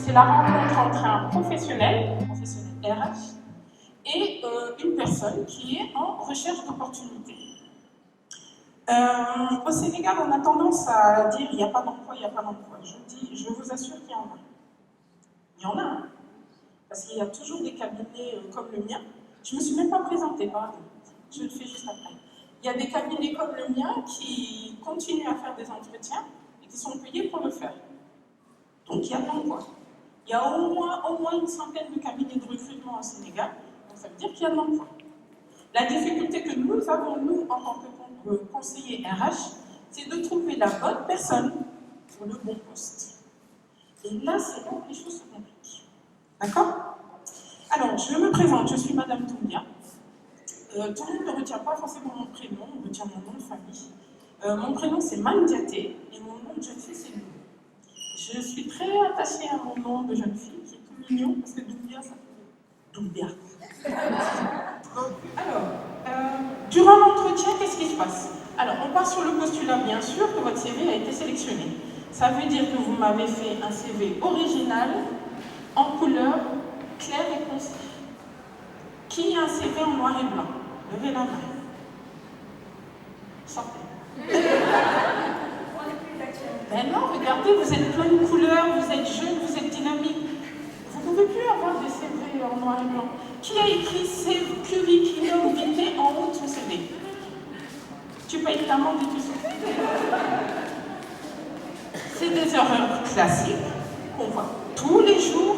C'est la rencontre entre un professionnel RH, et une personne qui est en recherche d'opportunités. Au Sénégal, on a tendance à dire il n'y a pas d'emploi, il n'y a pas d'emploi. Je vous assure qu'il y en a. Il y en a, hein. Parce qu'il y a toujours des cabinets comme le mien. Je ne me suis même pas présentée, pardon. Je le fais juste après. Il y a des cabinets comme le mien qui continuent à faire des entretiens et qui sont payés pour le faire. Donc il y a de l'emploi. Il y a au moins une centaine de cabinets de recrutement au Sénégal. Donc ça veut dire qu'il y a de l'emploi. La difficulté que nous avons, nous, en tant que conseillers RH, c'est de trouver la bonne personne pour le bon poste. Et là, c'est là que les choses se compliquent. D'accord? Alors, je me présente, je suis Madame Doumbia. Tout le monde ne retient pas forcément mon prénom, on retient mon nom de famille. Mon prénom, c'est Mandiaté, et mon nom de jeune fille, c'est Lou. Je suis très attachée à mon nom de jeune fille, qui est tout mignon, parce que Doumbia, ça fait Doumbia. Alors, durant l'entretien, qu'est-ce qui se passe? Alors, on part sur le postulat, bien sûr, que votre CV a été sélectionné. Ça veut dire que vous m'avez fait un CV original, en couleur, claire et concis. Qui a un CV en noir et blanc? Levez la main. Sortez. Ben non, regardez, vous êtes plein de couleurs, vous êtes jeune, vous êtes dynamique. Vous ne pouvez plus avoir des CV en noir et blanc. Qui a écrit curriculum vitae en haut de son CV? Tu payes l'amende et tu sors. C'est des erreurs classiques qu'on voit tous les jours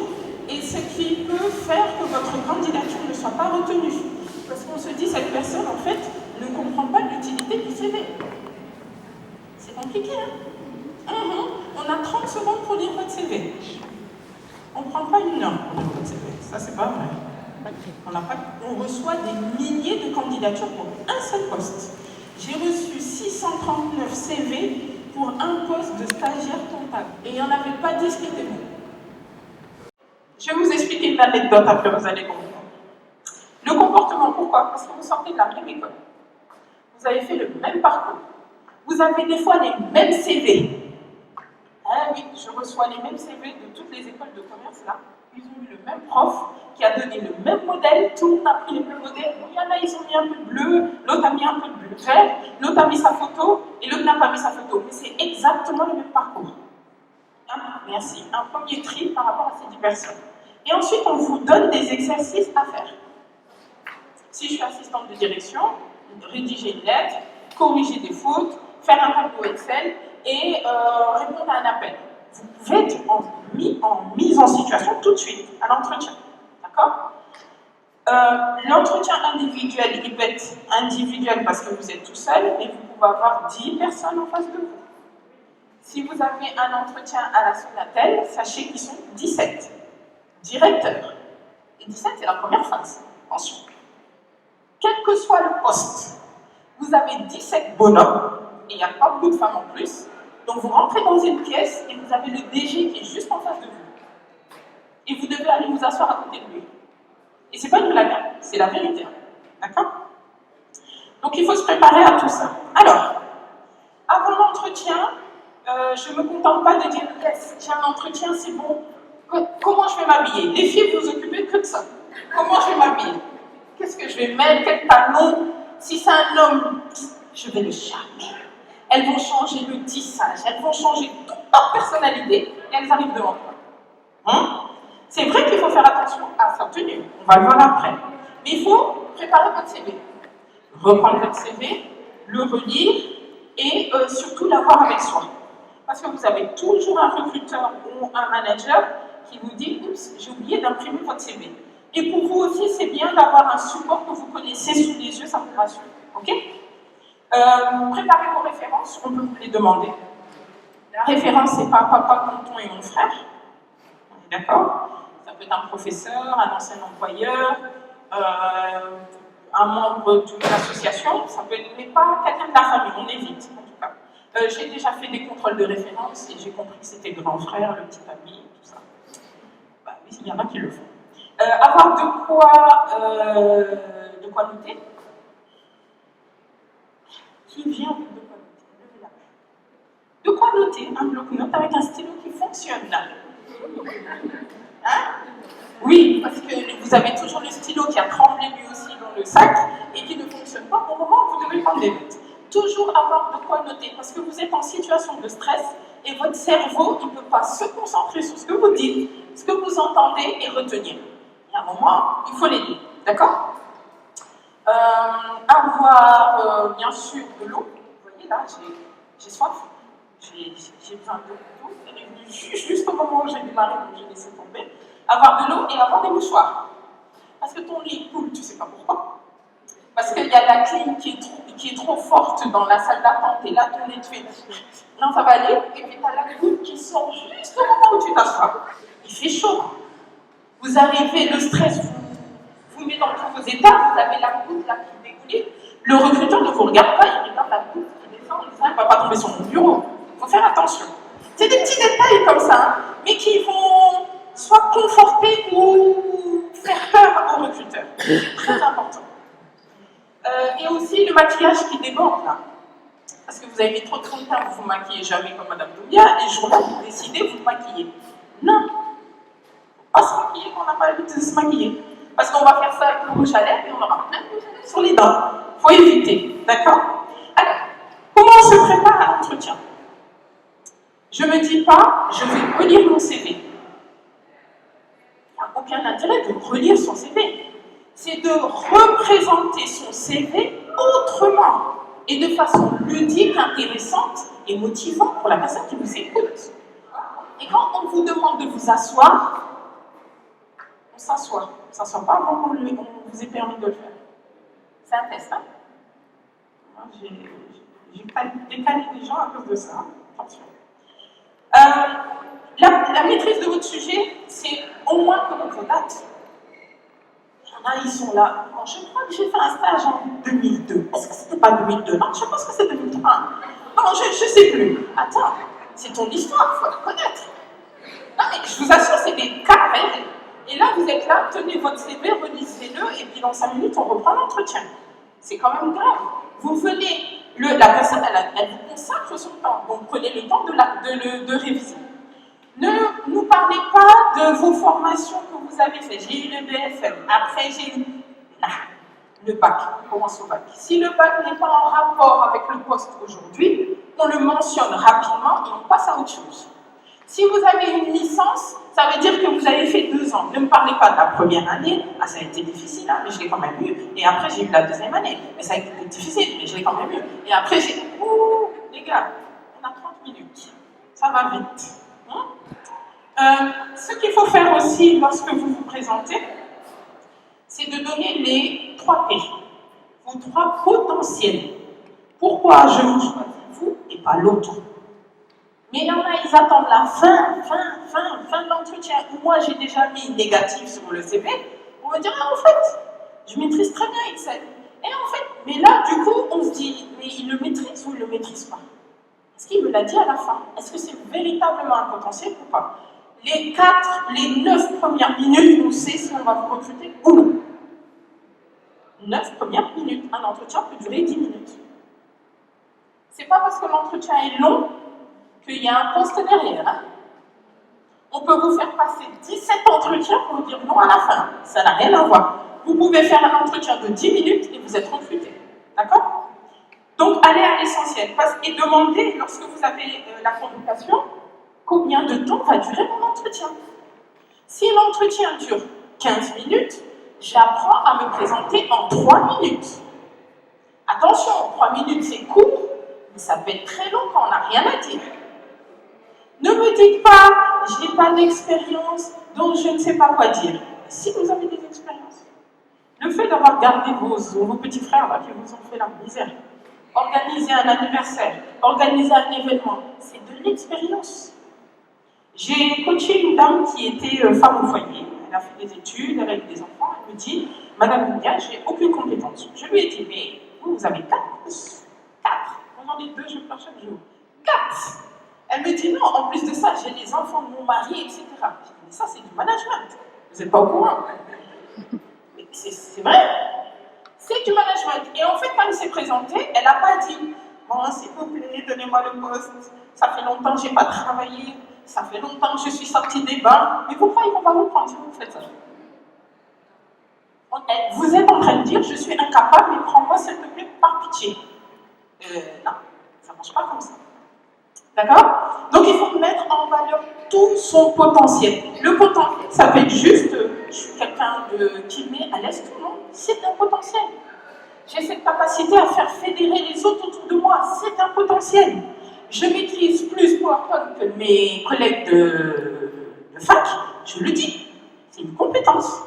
et ce qui peut faire que votre candidature ne soit pas retenue. Parce qu'on se dit, cette personne, en fait, ne comprend pas l'utilité du CV. C'est compliqué, hein? On a 30 secondes pour lire votre CV. On ne prend pas une heure pour lire votre CV. Ça, c'est pas vrai. On reçoit des milliers de candidatures pour un seul poste. J'ai reçu 639 CV pour un poste de stagiaire comptable. Et il n'y en avait pas 10 qui étaient bons. Je vais vous expliquer une anecdote, après vous allez comprendre. Le comportement, pourquoi? Parce que vous sortez de la même école. Vous avez fait le même parcours. Vous avez des fois les mêmes CV. Ah oui, je reçois les mêmes CV de toutes les écoles de commerce là. Ils ont eu le même prof qui a donné le même modèle, tout le monde a pris le même modèle. Il y en a, ils ont mis un peu de bleu, l'autre a mis un peu de bleu vert, l'autre a mis sa photo et l'autre n'a pas mis sa photo. Mais c'est exactement le même parcours. Merci. Un premier tri par rapport à ces 10 personnes. Et ensuite, on vous donne des exercices à faire. Si je suis assistante de direction, rédiger une lettre, corriger des fautes, faire un tableau Excel et répondre à un appel. Vous pouvez être mise en situation tout de suite à l'entretien. D'accord? L'entretien individuel, il peut être individuel parce que vous êtes tout seul et vous pouvez avoir 10 personnes en face de vous. Si vous avez un entretien à la Sonatel, sachez qu'ils sont 17 directeurs. Et 17, c'est la première phase. Ensuite, quel que soit le poste, vous avez 17 bonhommes, et il n'y a pas beaucoup de femmes en plus, donc vous rentrez dans une pièce et vous avez le DG qui est juste en face de vous. Et vous devez aller vous asseoir à côté de lui. Et c'est pas une blague, c'est la vérité. D'accord? Donc il faut se préparer à tout ça. Alors, avant l'entretien, je ne me contente pas de dire yes, j'ai un entretien, c'est bon. Comment je vais m'habiller? Les filles, vous vous occupez que de ça. Comment je vais m'habiller? Qu'est-ce que je vais mettre? Quel talon? Si c'est un homme, je vais le charmer. Elles vont changer le tissage, elles vont changer toute leur personnalité et elles arrivent devant toi. C'est vrai qu'il faut faire attention à sa tenue, on va le voir après. Mais il faut préparer votre CV. Reprendre votre CV, le relire et surtout l'avoir avec soi. Parce que vous avez toujours un recruteur ou un manager qui vous dit « Oups, j'ai oublié d'imprimer votre CV ». Et pour vous aussi, c'est bien d'avoir un support que vous connaissez sous les yeux, ça vous rassure. Ok? Préparez vos références, on peut vous les demander. La référence, c'est pas papa, tonton et mon frère. On est d'accord? Ça peut être un professeur, un ancien employeur, un membre d'une association, ça peut être, mais pas quelqu'un de la famille, on évite en tout cas. J'ai déjà fait des contrôles de référence et j'ai compris que c'était le grand frère, le petit ami, tout ça. Bah, oui, il y en a qui le font. Avoir de quoi noter. Qui vient avec de quoi noter? Levez la main. De quoi noter? Un bloc-notes avec un stylo qui fonctionne. Hein? Oui, parce que vous avez toujours le stylo qui a tremblé lui aussi dans le sac et qui ne fonctionne pas au moment où vous devez prendre des notes. Toujours avoir de quoi noter, parce que vous êtes en situation de stress et votre cerveau ne peut pas se concentrer sur ce que vous dites, ce que vous entendez et retenir. Il y a un moment, il faut les lire. D'accord? Avoir, bien sûr, de l'eau. Vous voyez là, j'ai soif. J'ai besoin d'eau. Elle est venue juste au moment où j'ai démarré, donc j'ai laissé tomber. Avoir de l'eau et avoir des mouchoirs. Parce que ton lit coule, tu ne sais pas pourquoi. Parce qu'il y a la clim qui est trop forte dans la salle d'attente, et là, ton nez te fait non, ça va aller, et puis tu as la goutte qui sort juste au moment où tu t'assois. Il fait chaud. Vous arrivez, le stress vous met dans tous vos états, vous avez la goutte là qui dégouline. Le recruteur ne vous regarde pas, il regarde la goutte qui descend, il ne va pas tomber sur mon bureau. Il faut faire attention. C'est des petits détails comme ça, hein, mais qui vont soit conforter ou faire peur au recruteur. C'est très important. Et aussi le maquillage qui déborde là. Parce que vous avez mis trop de temps, vous ne vous maquillez jamais comme Madame Doumbia, et le jour-là, vous décidez, vous maquillez. Non, pas se maquiller quand on n'a pas l'habitude de se maquiller. Parce qu'on va faire ça avec le rouge à lèvres et on aura plein de rouge à lèvres sur les dents. Il faut éviter, d'accord? Alors, comment on se prépare à l'entretien? Je ne me dis pas, je vais relire mon CV. Il n'y a aucun intérêt de relire son CV. C'est de représenter son CV autrement et de façon ludique, intéressante et motivante pour la personne qui vous écoute. Et quand on vous demande de vous asseoir, on s'assoit. On ne s'assoit pas avant qu'on vous ait permis de le faire. C'est un test, hein? J'ai décalé les gens à cause de ça. Attention. La maîtrise de votre sujet, c'est au moins connaître vos dates. Il y en a, ils sont là. Bon, je crois que j'ai fait un stage en 2002. Est-ce que c'était pas 2002? Non, je pense que c'est 2003. Non, je ne sais plus. Attends, c'est ton histoire, il faut la connaître. Non, mais je vous assure, c'est des cas réels. Et là, vous êtes là, tenez votre CV, relisez-le, et puis dans 5 minutes, on reprend l'entretien. C'est quand même grave. Vous venez, la personne, elle vous consacre son temps, donc prenez le temps de réviser. Ne nous parlez pas de vos formations que vous avez faites. J'ai eu le BFM, après j'ai eu le bac, on commence au bac. Si le bac n'est pas en rapport avec le poste aujourd'hui, on le mentionne rapidement et on passe à autre chose. Si vous avez une licence, ça veut dire que vous avez fait 2 ans. Ne me parlez pas de la première année. Ah, ça a été difficile, hein, mais je l'ai quand même eu. Et après, j'ai eu la 2e année. Mais ça a été difficile, mais je l'ai quand même eu. Et après, j'ai... Ouh, les gars, on a 30 minutes. Ça va vite. Ce qu'il faut faire aussi lorsque vous vous présentez, c'est de donner les 3 P. Vos 3 potentiels. Pourquoi je vous choisis vous et pas l'autre? Mais il y en a, ils attendent la fin de l'entretien, où moi j'ai déjà mis négatif sur le CV, pour me dire, ah, en fait, je maîtrise très bien Excel. Et en fait, mais là, du coup, on se dit, mais il le maîtrise ou il ne le maîtrise pas? Est-ce qu'il me l'a dit à la fin? Est-ce que c'est véritablement un potentiel ou pas? Les 9 premières minutes, on sait si on va vous recruter ou non. 9 premières minutes. Un entretien peut durer 10 minutes. C'est pas parce que l'entretien est long qu'il y a un poste derrière. Hein? On peut vous faire passer 17 entretiens pour vous dire non à la fin. Ça n'a rien à voir. Vous pouvez faire un entretien de 10 minutes et vous êtes recruté. D'accord? Donc, allez à l'essentiel. Et demandez, lorsque vous avez la convocation, combien de temps va durer mon entretien. Si l'entretien dure 15 minutes, j'apprends à me présenter en 3 minutes. Attention, 3 minutes c'est court, mais ça peut être très long quand on n'a rien à dire. Ne me dites pas, je n'ai pas d'expérience, donc je ne sais pas quoi dire. Si vous avez des expériences, le fait d'avoir gardé vos petits frères là, qui vous ont fait la misère, organiser un anniversaire, organiser un événement, c'est de l'expérience. J'ai coaché une dame qui était femme au foyer, elle a fait des études, elle a eu des enfants, elle me dit, Madame Doumbia, j'ai aucune compétence. Je lui ai dit, mais vous avez 4. J'en ai 2, je pleure chaque jour. 4. Elle me dit, non, en plus de ça, j'ai les enfants de mon mari, etc. Je dis, mais ça, c'est du management. Vous n'êtes pas au courant. Mais c'est vrai. C'est du management. Et en fait, quand elle s'est présentée, elle n'a pas dit, bon, s'il vous plaît, donnez-moi le poste. Ça fait longtemps que je n'ai pas travaillé. ça fait longtemps que je suis sortie des bains, mais vous croyez qu'on va vous prendre si vous faites ça? Vous êtes en train de dire, je suis incapable, mais prends-moi s'il te plaît par pitié. Non, ça ne marche pas comme ça. D'accord? Donc il faut mettre en valeur tout son potentiel. Le potentiel, ça peut être juste, je suis quelqu'un qui met à l'aise tout le monde, c'est un potentiel. J'ai cette capacité à faire fédérer les autres autour de moi, c'est un potentiel. Je maîtrise plus PowerPoint que mes collègues de fac, je le dis, c'est une compétence.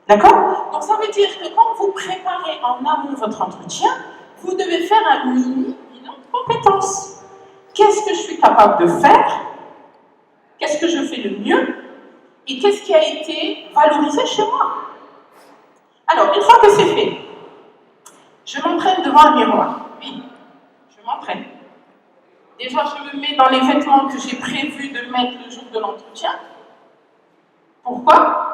D'accord? Donc ça veut dire que quand vous préparez en amont votre entretien, vous devez faire un mini bilan de compétences. Qu'est-ce que je suis capable de faire? Qu'est-ce que je fais le mieux? Et qu'est-ce qui a été valorisé chez moi? Alors, une fois que c'est fait, je m'entraîne devant un miroir. Oui, je m'entraîne. Déjà, je me mets dans les vêtements que j'ai prévu de mettre le jour de l'entretien. Pourquoi?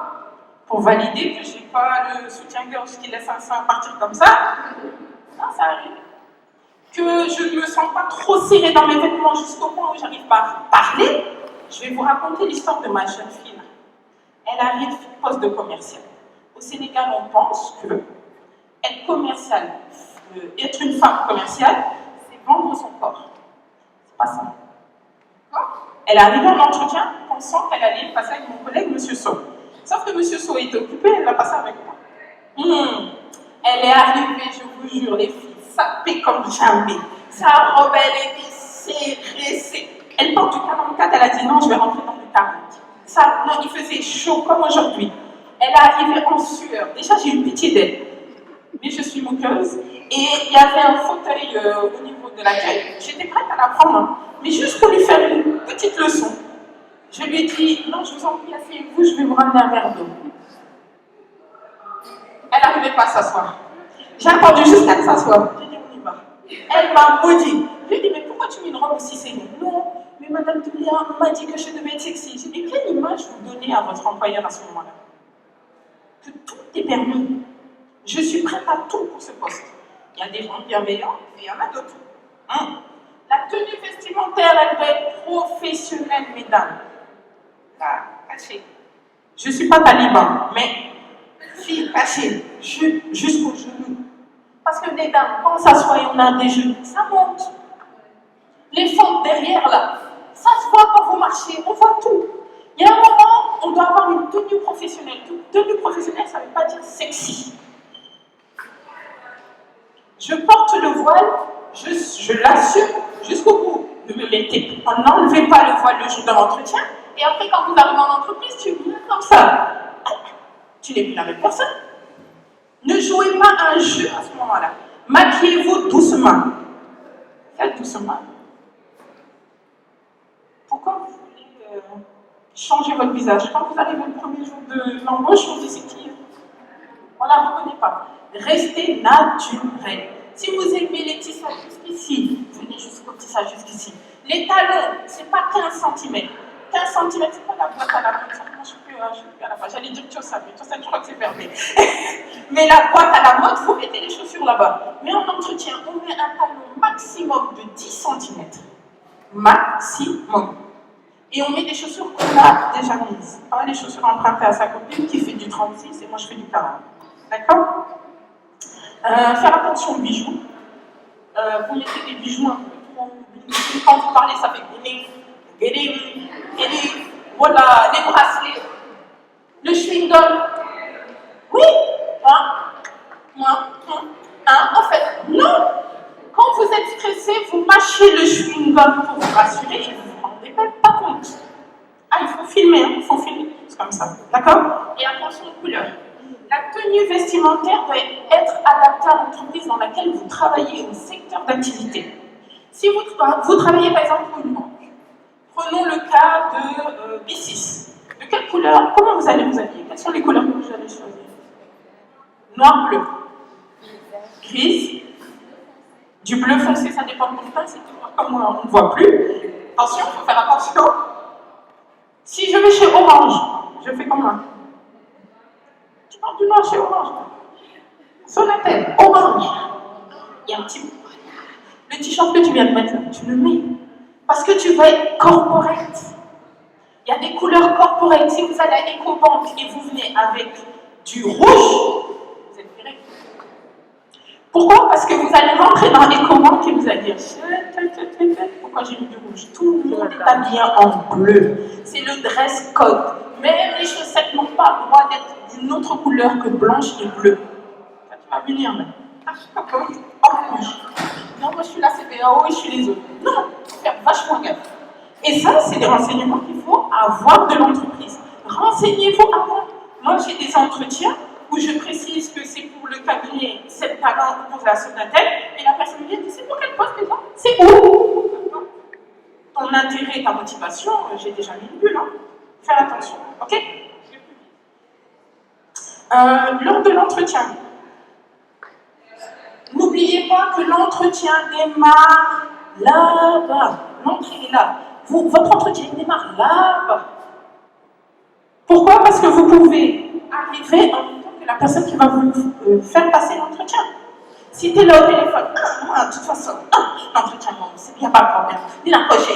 Pour valider que je n'ai pas le soutien-gorge qui laisse un sein partir comme ça. Non, ça arrive. Que je ne me sens pas trop serrée dans mes vêtements jusqu'au point où j'arrive pas à parler. Je vais vous raconter l'histoire de ma jeune fille. Elle arrive au poste de commercial. Au Sénégal, on pense que être commercial, être une femme commerciale, c'est vendre son corps. C'est pas ça. Elle est arrivée en entretien pensant qu'elle allait passer avec mon collègue, M. So. Sauf que M. So était occupé, elle l'a passé avec moi. Elle est arrivée, je vous jure, les filles, sapée comme jamais. Sa robe, elle était serrée. Elle porte du 44, elle a dit non, je vais rentrer dans le 40. Ça, non, il faisait chaud comme aujourd'hui. Elle est arrivée en sueur. Déjà, j'ai eu pitié d'elle. Mais je suis moqueuse. Et il y avait un fauteuil au niveau de l'accueil. J'étais prête à la prendre. Mais juste pour lui faire une petite leçon. Je lui ai dit, non, je vous en prie, asseyez-vous, je vais vous ramener un verre d'eau. Elle n'arrivait pas à s'asseoir. J'ai attendu jusqu'à qu'elle s'assoie. J'ai dit, on y va. Elle m'a maudit. Je lui ai dit, mais pourquoi tu mets une robe aussi serrée? Non, mais Madame Doulia m'a dit que je devais être sexy. J'ai dit, quelle image vous donnez à votre employeur à ce moment-là? Que tout est permis. Je suis prête à tout pour ce poste. Il y a des gens bienveillants et il y en a d'autres. La tenue vestimentaire, elle doit être professionnelle, mesdames. Là, cachée. Je ne suis pas taliban, mais fille cachée, jusqu'au genou. Parce que les dames, quand on s'assoit et on a des genoux, ça monte. Les fentes derrière, là, ça se voit quand vous marchez, on voit tout. Il y a un moment, on doit avoir une tenue professionnelle. Tenue professionnelle, ça ne veut pas dire sexy. Je porte le voile, je l'assume jusqu'au bout. Ne me mettez, n'enlevez pas le voile le jour de l'entretien, et après, quand vous arrivez en entreprise, tu viens comme ça. Tu n'es plus la même personne. Ne jouez pas un jeu à ce moment-là. Maquillez-vous doucement. Faites doucement. Pourquoi vous voulez changer votre visage? Quand vous arrivez le premier jour de l'embauche, on dit c'est qui? On ne la reconnaît pas. Restez naturel. Si vous aimez les tissages jusqu'ici, venez jusqu'au tissage jusqu'ici. Les talons, ce n'est pas 15 cm. 15 cm, c'est pas la boîte à la mode. Je ne suis plus à la page. J'allais dire Tiosa, mais Tiosa, je crois que c'est fermé. Mais la boîte à la mode, il faut mettre les chaussures là-bas. Mais en entretien, on met un talon maximum de 10 cm. Maximum. Et on met des chaussures qu'on a déjà mises. Pas les chaussures empruntées à sa copine qui fait du 36 et moi je fais du 40. D'accord? Faire attention aux bijoux. Vous mettez des bijoux un peu trop. Quand vous parlez, ça fait voilà, les bracelets, le chewing-gum. Oui, en fait, non. Quand vous êtes stressé, vous mâchez le chewing-gum pour vous rassurer et vous ne vous rendez même pas compte. Ah, il faut filmer, il faut filmer, c'est comme ça. D'accord? Et attention aux couleurs. La tenue vestimentaire doit être adaptée à l'entreprise dans laquelle vous travaillez, au secteur d'activité. Si vous travaillez par exemple pour une banque, prenons le cas de B6. De quelle couleur? Comment vous allez vous habiller? Quelles sont les couleurs que vous allez choisir? Noir, bleu. Grise. Du bleu foncé, ça dépend de mon teint, c'est toujours comme moi, on ne voit plus. Attention, il faut faire attention. Si je vais chez Orange, je fais comment? Tu parles du noir chez Orange. Sonatel, Orange. Il y a un petit... Le t-shirt que tu viens de mettre là, tu le mets. Parce que tu vas être corporate. Il y a des couleurs corporelles. Si vous allez à EcoBank et vous venez avec du rouge, vous êtes viré. Pourquoi? Parce que vous allez rentrer dans EcoBank et vous allez dire pourquoi j'ai mis du rouge? Tout le monde est habillé en bleu. C'est le dress code. Même les chaussettes n'ont pas le droit d'être d'une autre couleur que blanche et bleue. Ça, tu vas venir là. En rouge. Non, moi je suis la CBAO et je suis les autres. Non, il faut faire vachement gaffe. Et ça, c'est des renseignements qu'il faut avoir de l'entreprise. Renseignez-vous avant. Moi, j'ai des entretiens où je précise que c'est pour le cabinet 7 talents pour la Sonatel, et la personne vient et dit, c'est pour quel poste déjà? C'est où? Ton intérêt, ta motivation, j'ai déjà mis une bulle, hein. Fais attention, ok? Lors de l'entretien, n'oubliez pas que l'entretien démarre là-bas. L'entrée est là. Votre entretien démarre là-bas. Pourquoi? Parce que vous pouvez arriver en même temps que la personne qui va vous faire passer l'entretien. Si tu es là au téléphone, de toute façon, l'entretien, non, c'est bien pas le problème. Il a coché,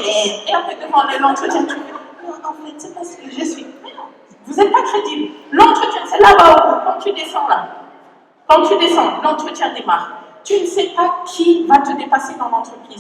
et après devant l'entretien, tu fais, non, en fait, c'est parce que je suis. Mais non, vous n'êtes pas crédible. L'entretien, c'est là-bas au bout, quand tu descends là. Quand tu descends, l'entretien démarre. Tu ne sais pas qui va te dépasser dans l'entreprise.